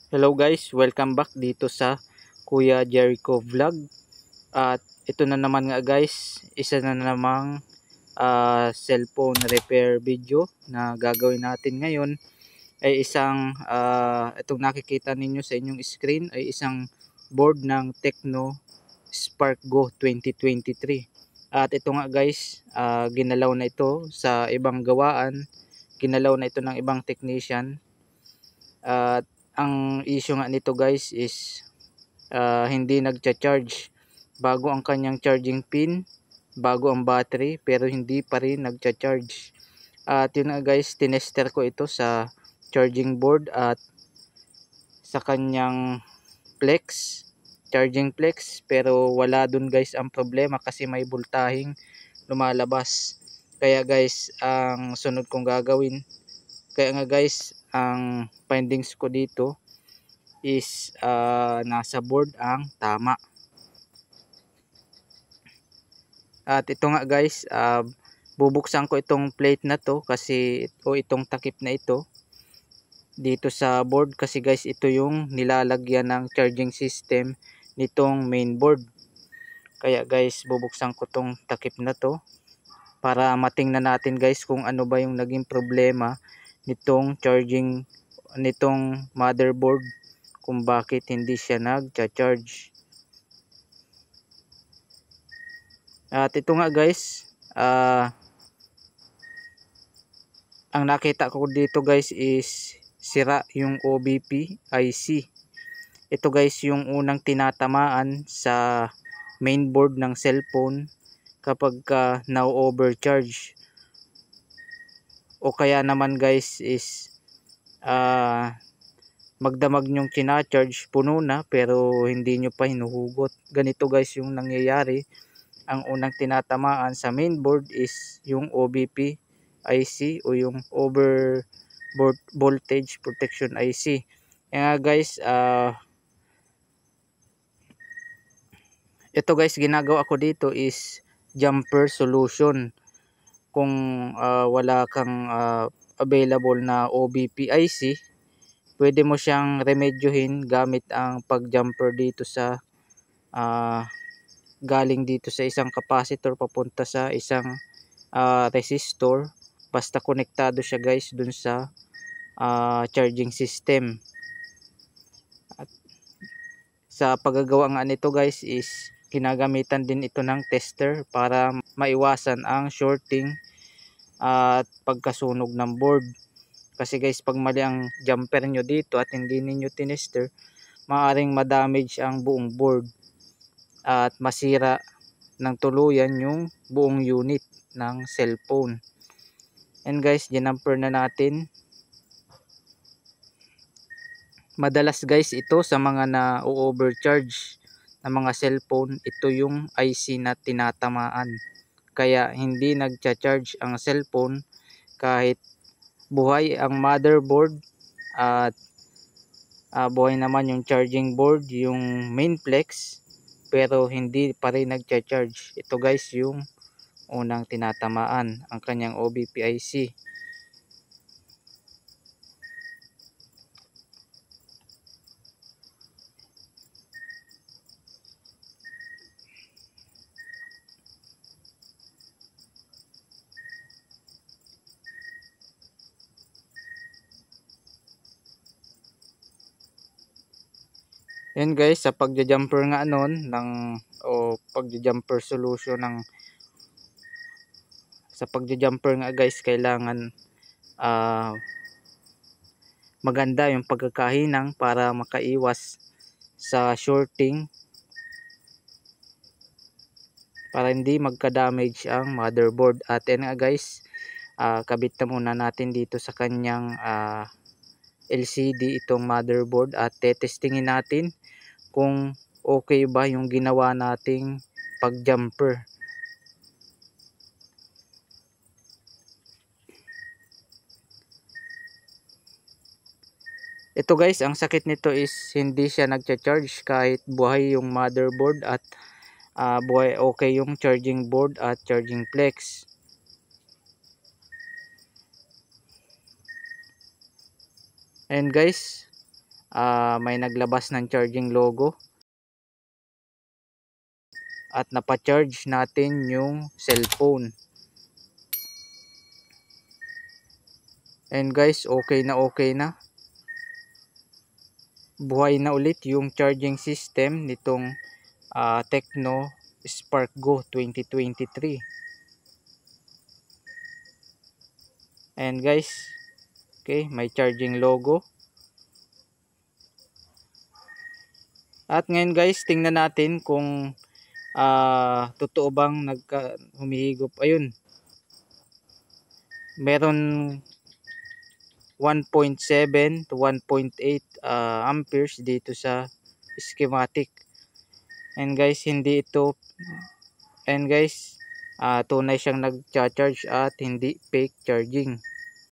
Hello guys, welcome back dito sa Kuya Jericho Vlog. At ito na naman nga guys, isa na namang cellphone repair video na gagawin natin ngayon ay isang itong nakikita ninyo sa inyong screen ay isang board ng Tecno Spark Go 2023. At ito nga guys, ginalaw na ito sa ibang gawaan, ginalaw na ito ng ibang technician. At ang issue nga nito guys is hindi nagcha-charge bago ang kanyang charging pin, bago ang battery, pero hindi pa rin nagcha-charge. At yun nga guys, tinester ko ito sa charging board at sa kanyang flex, charging flex, pero wala dun guys ang problema kasi may voltaheng lumalabas. Kaya guys, ang sunod kong gagawin, kaya nga guys, ang findings ko dito is nasa board ang tama. At ito nga guys, bubuksan ko itong plate na to kasi itong takip na ito dito sa board kasi guys, ito yung nilalagyan ng charging system nitong main board. Kaya guys, bubuksan ko tong takip na to para matingnan natin guys kung ano ba yung naging problema nitong charging nitong motherboard, kung bakit hindi siya nagcha-charge. At ito nga guys, ang nakita ko dito guys is sira yung OBP IC. Ito guys yung unang tinatamaan sa mainboard ng cellphone kapag na-overcharge. O kaya naman guys is magdamag nyong kina-charge, puno na pero hindi nyo pa hinuhugot. Ganito guys yung nangyayari. Ang unang tinatamaan sa mainboard is yung OBP IC o yung over voltage protection IC. Kaya guys, ito guys, ginagawa ko dito is jumper solution. Kung wala kang available na OBP IC, pwede mo siyang remedyohin gamit ang pag-jumper dito sa galing dito sa isang capacitor papunta sa isang resistor. Basta konektado siya guys dun sa charging system. At sa paggagawa nga nito guys is ginagamitan din ito ng tester para maiwasan ang shorting at pagkasunog ng board. Kasi guys, pag mali ang jumper nyo dito at hindi ninyo tinester, maaaring ma-damage ang buong board at masira ng tuluyan yung buong unit ng cellphone. And guys, ginamper na natin. Madalas guys ito sa mga na-overcharge na mga cellphone, ito yung IC na tinatamaan. Kaya hindi nagcha-charge ang cellphone kahit buhay ang motherboard at buhay naman yung charging board, yung main flex, pero hindi pa rin nagcha-charge. Ito guys yung unang tinatamaan, ang kanyang OBP IC. Yan guys, sa pagja-jumper nga nun ng pagja-jumper solution ng sa pagja-jumper nga guys, kailangan maganda yung pagkakahinang para makaiwas sa shorting, para hindi magka-damage ang motherboard. At yan nga guys, kabit na muna natin dito sa kanyang LCD itong motherboard at tetestingin natin kung okay ba yung ginawa nating pag-jumper. Ito guys, ang sakit nito is hindi siya nagcha-charge kahit buhay yung motherboard at buhay okay yung charging board at charging flex. And guys, may naglabas ng charging logo at napa-charge natin yung cellphone. And guys, okay na. Buhay na ulit yung charging system nitong Tecno Spark Go 2023. And guys, okay, may charging logo. At ngayon guys, tingnan natin kung totoo bang humihigop. Ayun, meron 1.7 to 1.8 amperes dito sa schematic. And guys, tunay siyang nagcha-charge at hindi fake charging.